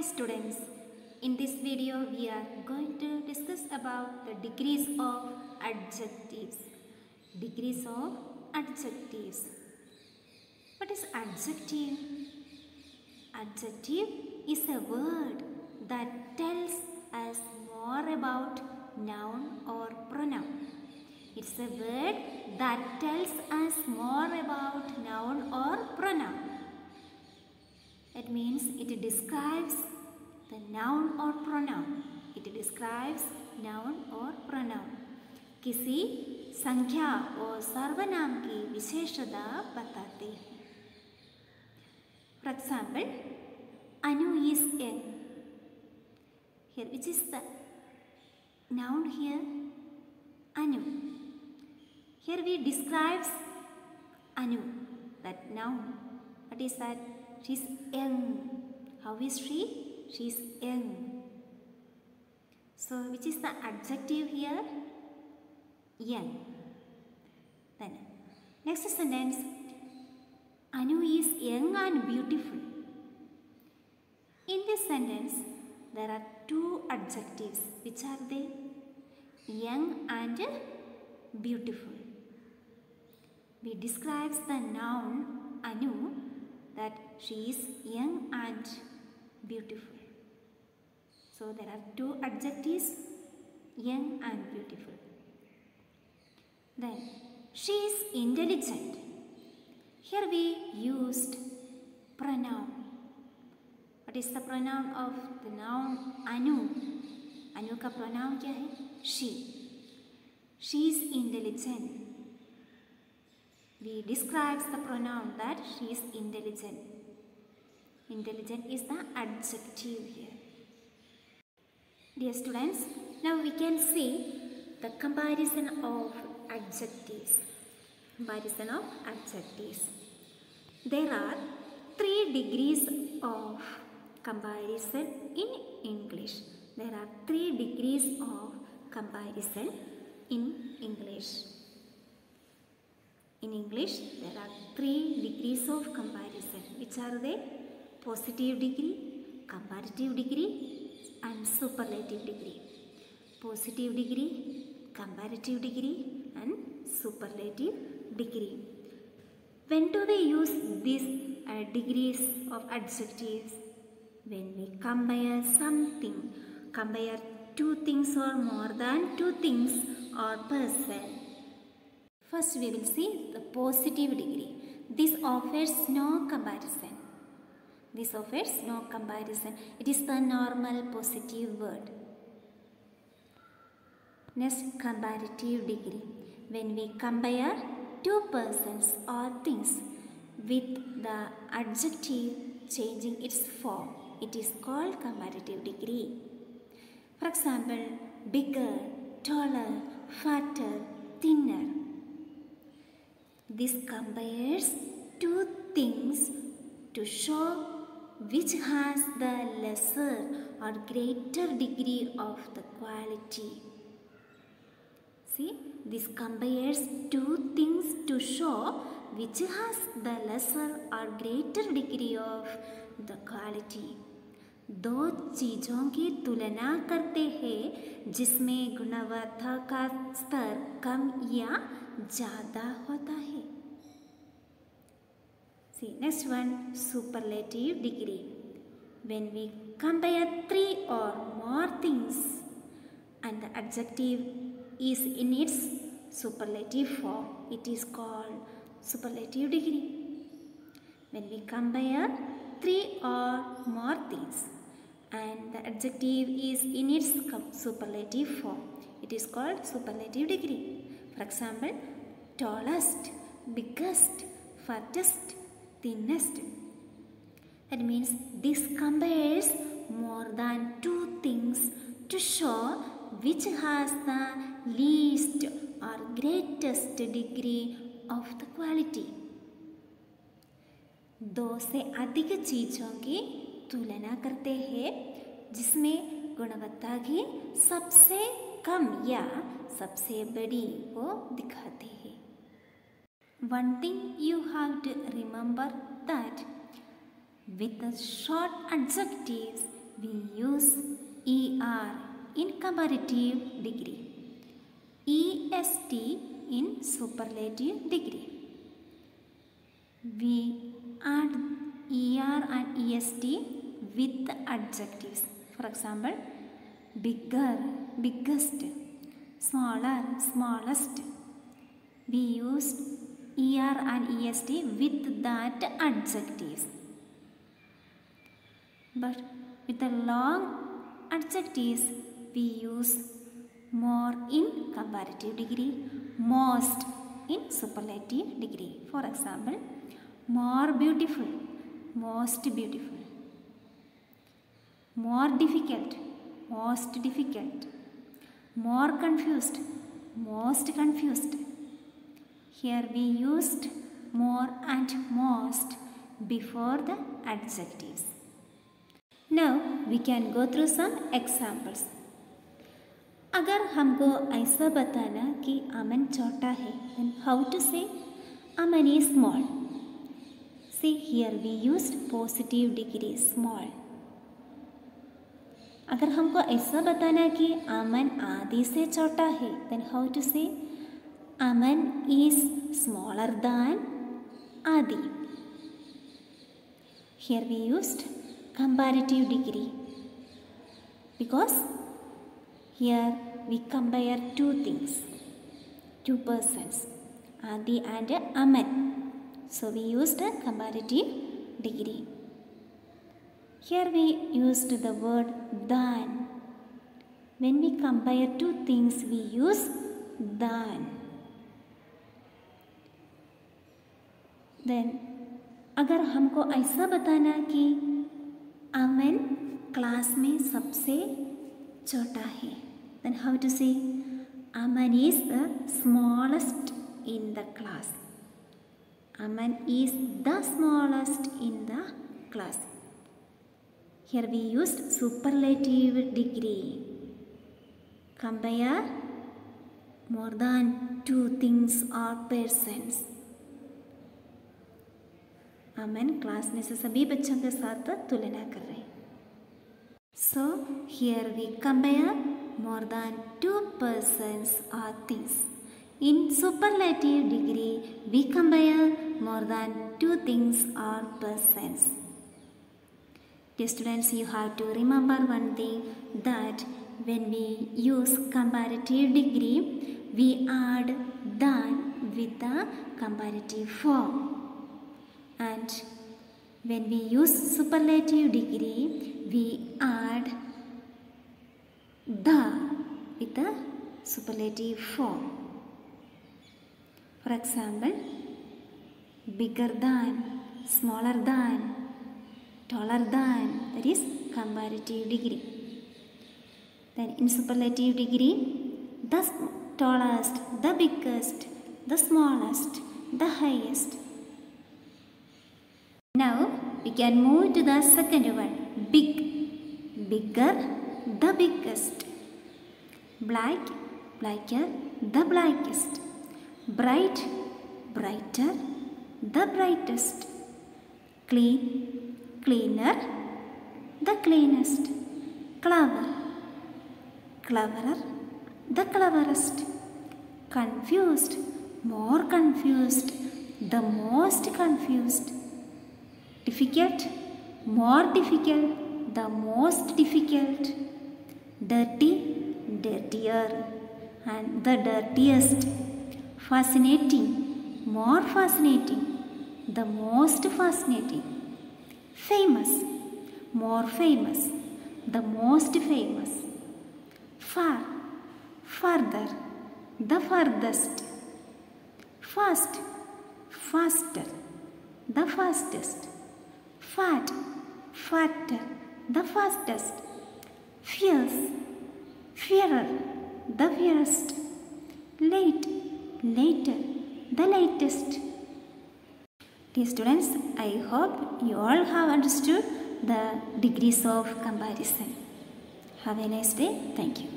students, in this video we are going to discuss about the degrees of adjectives. Degrees of adjectives. What is adjective? Adjective is a word that tells us more about noun or pronoun. It's a word that tells us more about noun or pronoun. It means it describes the noun or pronoun. It describes noun or pronoun. किसी संख्या और सर्वनाम की विशेषता बताते हैं. For example, Anu is young. Here, which is the noun here? Anu. Here we describes Anu, that noun. What is that? She is young. How is she? She is young. So, which is the adjective here? Young. Then, next sentence. Anu is young and beautiful. In this sentence, there are two adjectives. Which are they? Young and beautiful. We describes the noun Anu, that she is young and beautiful. So there are two adjectives, young and beautiful. Then she is intelligent. Here we used pronoun. What is the pronoun of the noun Anu? Anu का pronoun क्या है? She. She is intelligent. We describes the pronoun that she is intelligent. Intelligent is the adjective here. Dear students, now we can see the comparison of adjectives. Comparison of adjectives. There are 3 degrees of comparison in English. There are 3 degrees of comparison in English. In English, there are 3 degrees of comparison. Which are they? Positive degree, comparative degree, and superlative degree. Positive degree, comparative degree, and superlative degree. When do they use these degrees of adjectives? When we compare something, compare 2 things or more than 2 things or person. First we will see the positive degree. This offers no comparison. This offers no comparison. It is the normal positive word. Next, comparative degree. When we compare 2 persons or things with the adjective changing its form, it is called comparative degree. For example, bigger, taller, fatter, thinner. This compares 2 things to show which has the lesser or greater degree of the quality. See, this compares 2 things to show which has the lesser or greater degree of the quality. 2 चीज़ों की तुलना करते हैं जिसमें गुणवत्ता का स्तर कम या ज़्यादा होता है. See, next one, superlative degree. When we compare 3 or more things and the adjective is in its superlative form, it is called superlative degree. When we compare 3 or more things and the adjective is in its superlative form, it is called superlative degree. For example, tallest, biggest, fattest, thinnest. That means this compares more than 2 things to show which has the least or greatest degree of the quality. 2 से अधिक चीज़ों की तुलना करते हैं जिसमें गुणवत्ता की सबसे कम या सबसे बड़ी को दिखाते हैं. One thing you have to remember that with the short adjectives we use ER in comparative degree, EST in superlative degree. We add ER and EST with adjectives. For example, bigger, biggest, smaller, smallest. We use ER and EST with that adjectives. But with the long adjectives, we use more in comparative degree, most in superlative degree. For example, more beautiful, most beautiful. More difficult, most difficult. More confused, most confused. Here we used more and most before the adjectives. Now we can go through some examples. अगर हमको ऐसा बताना कि अमन छोटा है, then how to say Aman is small? See, here we used positive degree, small. अगर हमको ऐसा बताना कि अमन आदि से छोटा है, then how to say Aman is smaller than Adi? Here we used comparative degree because here we compare two things, two persons, Adi and Aman. So we used a comparative degree. Here we used the word than. When we compare two things, we use than. Then अगर हमको ऐसा बताना कि अमन class में सबसे छोटा है, then how to say Aman is the smallest in the class. Aman is the smallest in the class. Here we used superlative degree. Compare more than two things or persons. Aman class में से सभी बच्चों के साथ तुलना कर रहे हैं. So here we compare more than two persons or things. In superlative degree, we compare more than two things or persons. Dear students, you have to remember one thing, that when we use comparative degree, we add than with the comparative form. And when we use superlative degree, we add the with the superlative form. For example, bigger than, smaller than, taller than, that is comparative degree. Then in superlative degree, the tallest, the biggest, the smallest, the highest. Now we can move to the second one, big, bigger, the biggest. Black, blacker, the blackest. Bright, brighter, the brightest. Clean, cleaner, the cleanest. Clever, cleverer, the cleverest. Confused, more confused, the most confused. Difficult, more difficult, the most difficult. Dirty, dirtier, and the dirtiest. Fascinating, more fascinating, the most fascinating. Famous, more famous, the most famous. Far, farther, the farthest. Fast, faster, the fastest. Fat, fatter, the fastest. Fierce, fairer, the fairest. Late, later, the latest. Dear students, I hope you all have understood the degrees of comparison. Have a nice day. Thank you.